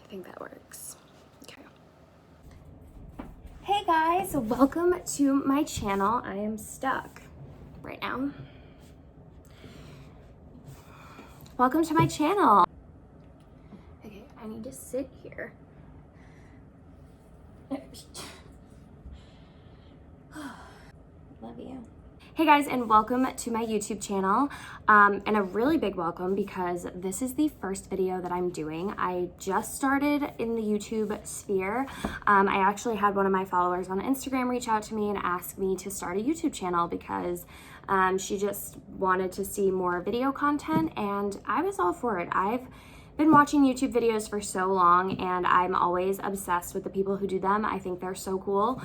I think that works. Okay. Hey guys, welcome to my channel. I am stuck right now. Welcome to my channel. Okay, I need to sit here. Love you. Hey guys, and welcome to my YouTube channel, and a really big welcome because this is the first video that I'm doing. I just started in the YouTube sphere. I actually had one of my followers on Instagram reach out to me and ask me to start a YouTube channel because she just wanted to see more video content, and I was all for it. I've been watching YouTube videos for so long, and I'm always obsessed with the people who do them. I think they're so cool.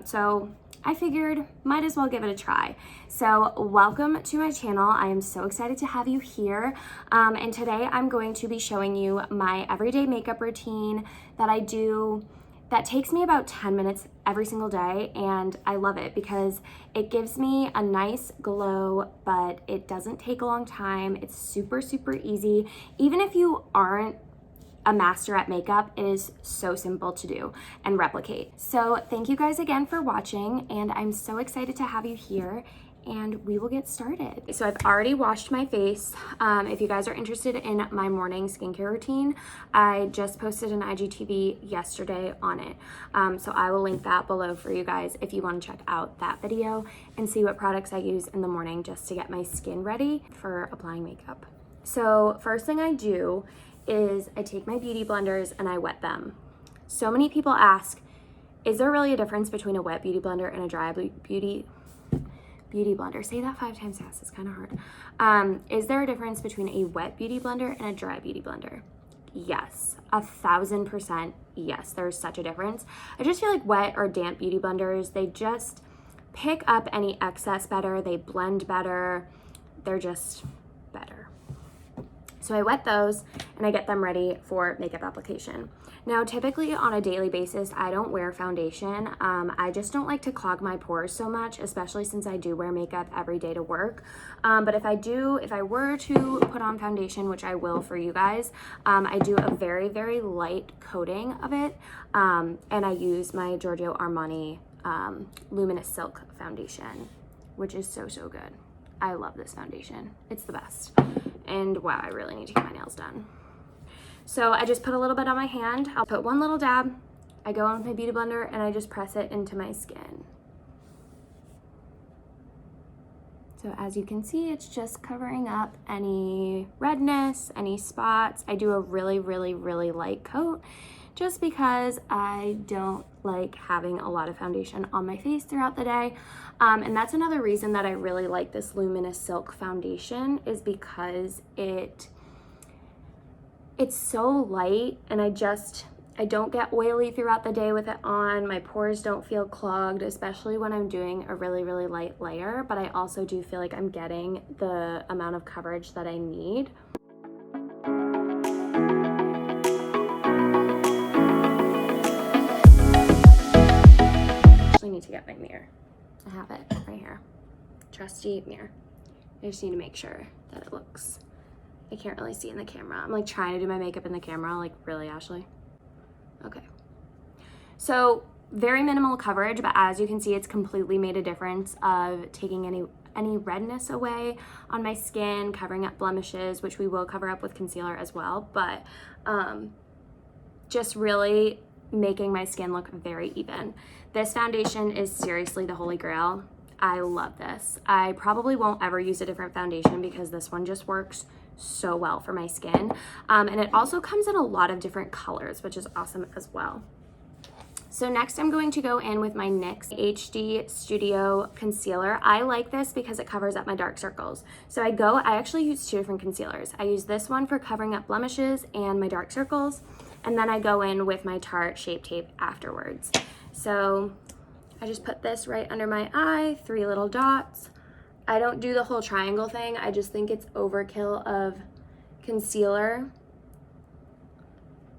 So I figured might as well give it a try. So welcome to my channel. I am so excited to have you here. And today I'm going to be showing you my everyday makeup routine that I do that takes me about 10 minutes every single day, and I love it because it gives me a nice glow, but it doesn't take a long time. It's super, super easy. Even if you aren't a master at makeup, it is so simple to do and replicate. So thank you guys again for watching, and I'm so excited to have you here, and we will get started. So I've already washed my face. If you guys are interested in my morning skincare routine, I just posted an IGTV yesterday on it. So I will link that below for you guys if you want to check out that video and see what products I use in the morning just to get my skin ready for applying makeup. So first thing I do is I take my beauty blenders and I wet them. So many people ask, is there really a difference between a wet beauty blender and a dry beauty blender? Say that 5 times fast, it's kind of hard. Is there a difference between a wet beauty blender and a dry beauty blender? Yes, 1000% yes, there's such a difference. I just feel like wet or damp beauty blenders, they just pick up any excess better, they blend better, they're just better. So I wet those and I get them ready for makeup application. Now, typically on a daily basis, I don't wear foundation. I just don't like to clog my pores so much, especially since I do wear makeup every day to work. But if I were to put on foundation, which I will for you guys, I do a very, very light coating of it. And I use my Giorgio Armani Luminous Silk foundation, which is so, so good. I love this foundation. It's the best. And wow, I really need to get my nails done. So I just put a little bit on my hand. I'll put one little dab. I go in with my beauty blender and I just press it into my skin. So as you can see, it's just covering up any redness, any spots. I do a really, really, really light coat just because I don't like having a lot of foundation on my face throughout the day. And that's another reason that I really like this Luminous Silk foundation, is because it's so light, and I don't get oily throughout the day with it on. My pores don't feel clogged, especially when I'm doing a really, really light layer, but I also do feel like I'm getting the amount of coverage that I need. I need to get my mirror. I have it right here. Trusty mirror. I just need to make sure that it looks, I can't really see in the camera. I'm like trying to do my makeup in the camera, like really, Ashley? Okay. So very minimal coverage, but as you can see, it's completely made a difference of taking any redness away on my skin, covering up blemishes, which we will cover up with concealer as well, but just really making my skin look very even. This foundation is seriously the holy grail. I love this. I probably won't ever use a different foundation because this one just works so well for my skin. And it also comes in a lot of different colors, which is awesome as well. So next I'm going to go in with my NYX HD Studio Concealer. I like this because it covers up my dark circles. So I actually use 2 different concealers. I use this one for covering up blemishes and my dark circles, and then I go in with my Tarte Shape Tape afterwards. So I just put this right under my eye, 3 little dots. I don't do the whole triangle thing. I just think it's overkill of concealer,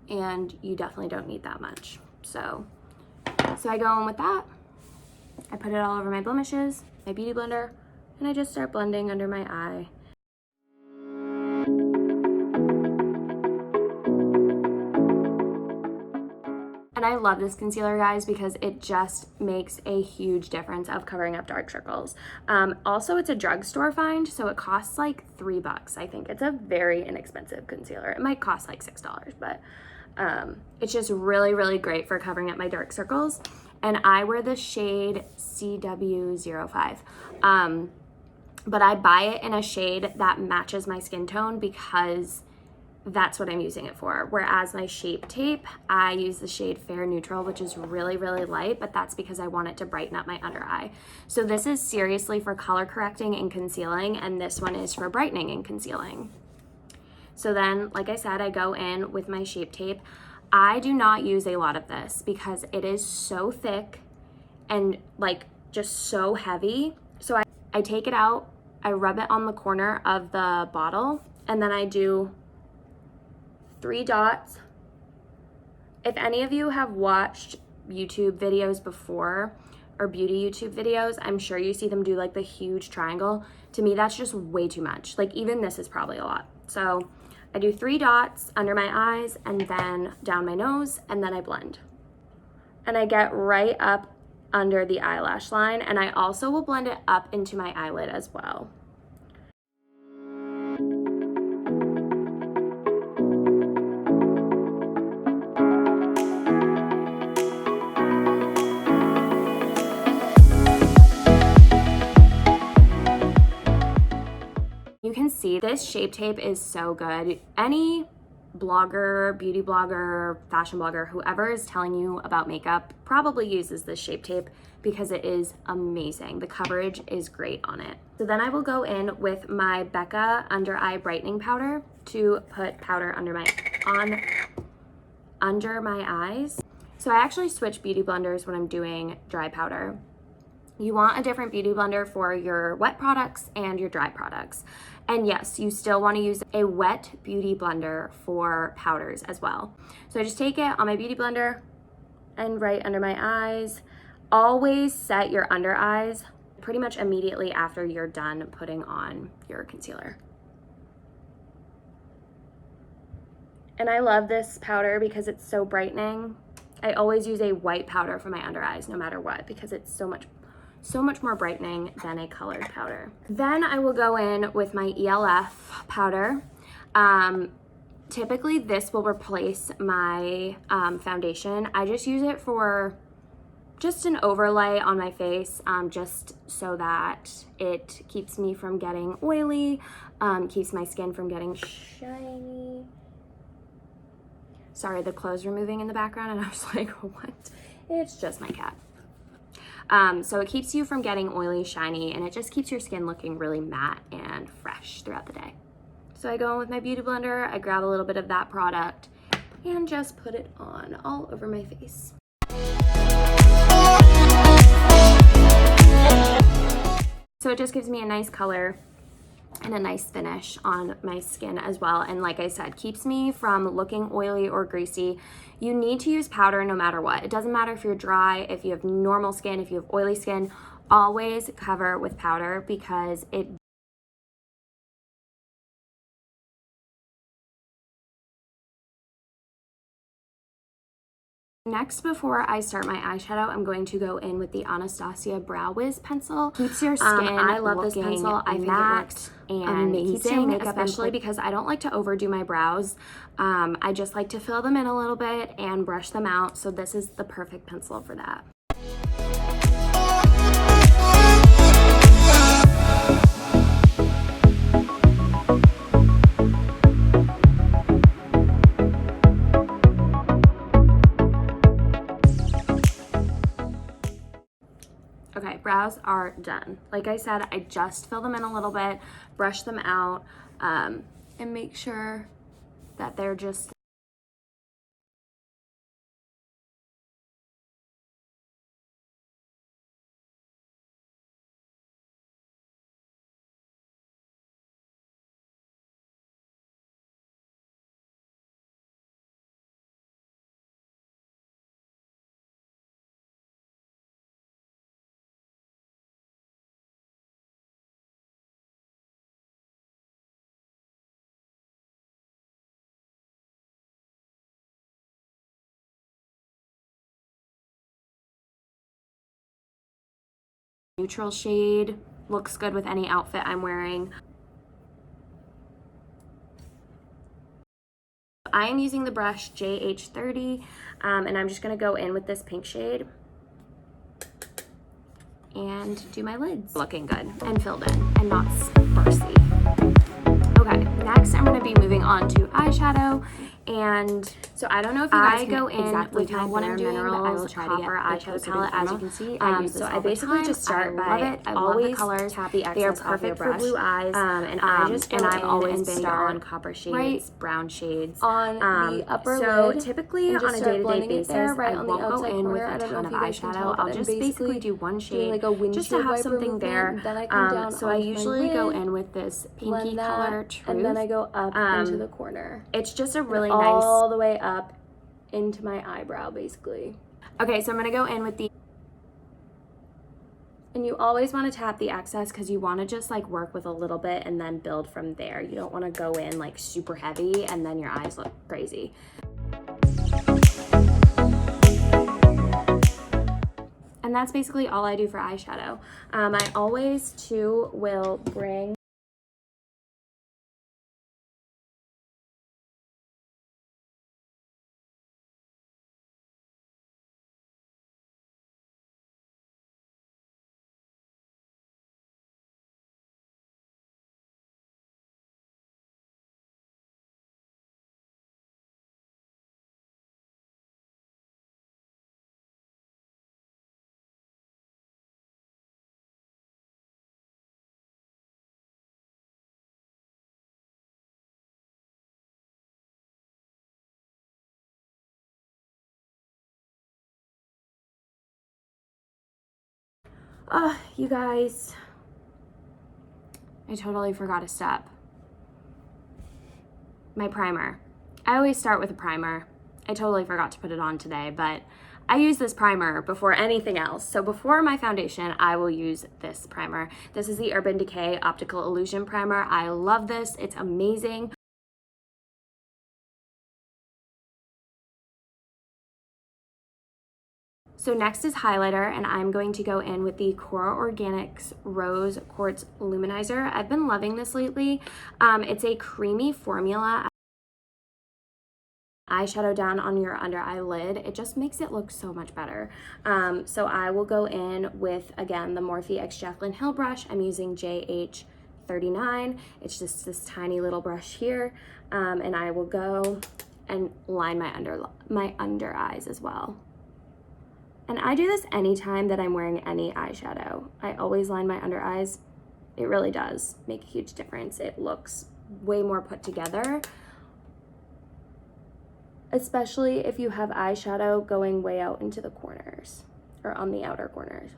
and you definitely don't need that much. So I go in with that. I put it all over my blemishes, my beauty blender, and I just start blending under my eye. And I love this concealer, guys, because it just makes a huge difference of covering up dark circles. Also, it's a drugstore find, so it costs like $3. I think it's a very inexpensive concealer. It might cost like $6, but it's just really, really great for covering up my dark circles. And I wear the shade CW05. But I buy it in a shade that matches my skin tone because that's what I'm using it for. Whereas my Shape Tape, I use the shade Fair Neutral, which is really, really light, but that's because I want it to brighten up my under eye. So this is seriously for color correcting and concealing, and this one is for brightening and concealing. So then, like I said, I go in with my Shape Tape. I do not use a lot of this because it is so thick and like just so heavy. So I take it out, I rub it on the corner of the bottle, and then I do 3 dots. If any of you have watched YouTube videos before, or beauty YouTube videos, I'm sure you see them do like the huge triangle. To me, that's just way too much. Like even this is probably a lot. So I do 3 dots under my eyes and then down my nose, and then I blend. And I get right up under the eyelash line, and I also will blend it up into my eyelid as well. You can see this Shape Tape is so good. Any blogger, beauty blogger, fashion blogger, whoever is telling you about makeup probably uses this Shape Tape because it is amazing. The coverage is great on it. So then I will go in with my Becca Under Eye Brightening Powder to put powder under my eyes. So I actually switch beauty blenders when I'm doing dry powder. You want a different beauty blender for your wet products and your dry products. And yes, you still want to use a wet beauty blender for powders as well. So I just take it on my beauty blender and right under my eyes. Always set your under eyes pretty much immediately after you're done putting on your concealer. And I love this powder because it's so brightening. I always use a white powder for my under eyes no matter what because it's so much more brightening than a colored powder. Then I will go in with my ELF powder. Typically this will replace my foundation. I just use it for just an overlay on my face, just so that it keeps me from getting oily, keeps my skin from getting shiny. Sorry, the clothes were moving in the background and I was like, what? It's just my cat. So it keeps you from getting oily, shiny, and it just keeps your skin looking really matte and fresh throughout the day. So I go in with my beauty blender, I grab a little bit of that product and just put it on all over my face. So it just gives me a nice color and a nice finish on my skin as well. And like I said, keeps me from looking oily or greasy. You need to use powder no matter what. It doesn't matter if you're dry, if you have normal skin, if you have oily skin, always cover with powder because it Next, before I start my eyeshadow, I'm going to go in with the Anastasia Brow Wiz pencil. Keeps your skin I love this pencil. I think it works and amazing, keeps your makeup, especially because I don't like to overdo my brows. I just like to fill them in a little bit and brush them out. So this is the perfect pencil for that. Okay, brows are done. Like I said, I just fill them in a little bit, brush them out, and make sure that they're just neutral shade. Looks good with any outfit I'm wearing. I am using the brush JH30, and I'm just gonna go in with this pink shade and do my lids. Looking good and filled in and not bursty. Okay, next I'm gonna be moving on to eyeshadow. And so I don't know if you guys go in exactly with my Bare Minerals copper eyeshadow palette. As you can see, I use this so I basically just start by always colors. Tap the they are perfect for blue eyes, and I'm always big on copper shades, brown shades on the upper lid. So typically on a day-to-day basis, I won't go in with a ton of eyeshadow. I'll just basically do one shade just to have something there. So I usually go in with this pinky color Truth, and then I go up into the corner. It's just a really nice all the way up into my eyebrow basically. Okay, so I'm gonna go in with the, and you always want to tap the excess because you want to just like work with a little bit and then build from there. You don't want to go in like super heavy and then your eyes look crazy. And that's basically all I do for eyeshadow. I always too will bring you guys, I totally forgot a step. My primer. I always start with a primer. I totally forgot to put it on today, but I use this primer before anything else. So before my foundation, I will use this primer. This is the Urban Decay Optical Illusion Primer. I love this. It's amazing. So next is highlighter, and I'm going to go in with the Kora Organics Rose Quartz Luminizer. I've been loving this lately. It's a creamy formula. Eyeshadow down on your under eyelid. It just makes it look so much better. So I will go in with, again, the Morphe X Jaclyn Hill brush. I'm using JH39. It's just this tiny little brush here. And I will go and line my under eyes as well. And I do this anytime that I'm wearing any eyeshadow. I always line my under eyes. It really does make a huge difference. It looks way more put together, especially if you have eyeshadow going way out into the corners or on the outer corners.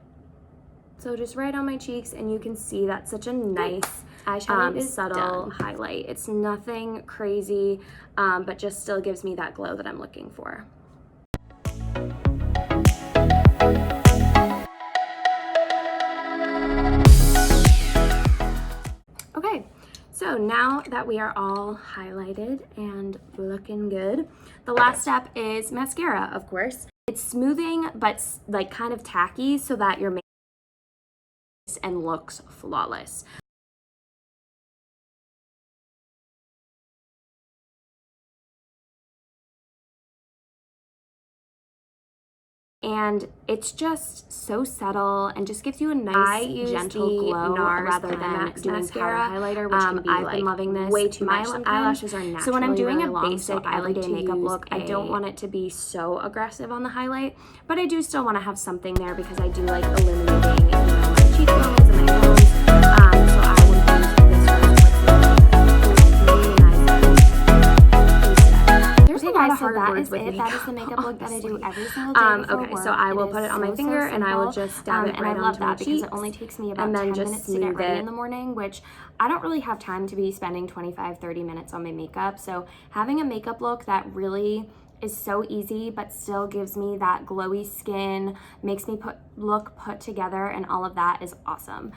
So just right on my cheeks, and you can see that's such a nice eyeshadow subtle highlight. It's nothing crazy, but just still gives me that glow that I'm looking for. Okay, so now that we are all highlighted and looking good, the last step is mascara, of course. It's smoothing, but like kind of tacky so that your makeup and looks flawless. And it's just so subtle and just gives you a nice, gentle glow rather than doing powder highlighter, which can be I've been loving this way too much. My eyelashes are naturally so when I'm doing really a basic everyday makeup look, I don't want it to be so aggressive on the highlight, but I do still want to have something there because I do like illuminating, my cheekbones and my nose. So I will use this so that is it. That is the makeup look that I do every single day before work. So I will put it on my finger and I will just dab it right onto my cheeks. Because it only takes me about 10 minutes to get ready in the morning, which I don't really have time to be spending 25-30 minutes on my makeup. So having a makeup look that really is so easy but still gives me that glowy skin, makes me look put together, and all of that is awesome.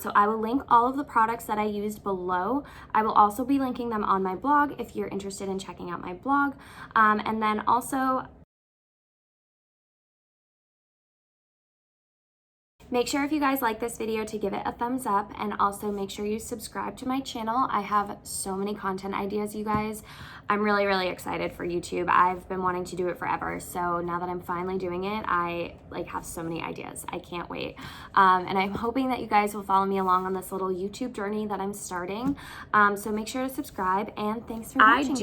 So I will link all of the products that I used below. I will also be linking them on my blog if you're interested in checking out my blog. And then also Make sure if you guys like this video to give it a thumbs up, and also make sure you subscribe to my channel. I have so many content ideas, you guys. I'm really, really excited for YouTube. I've been wanting to do it forever. So now that I'm finally doing it, I have so many ideas. I can't wait. And I'm hoping that you guys will follow me along on this little YouTube journey that I'm starting. So make sure to subscribe, and thanks for watching, guys.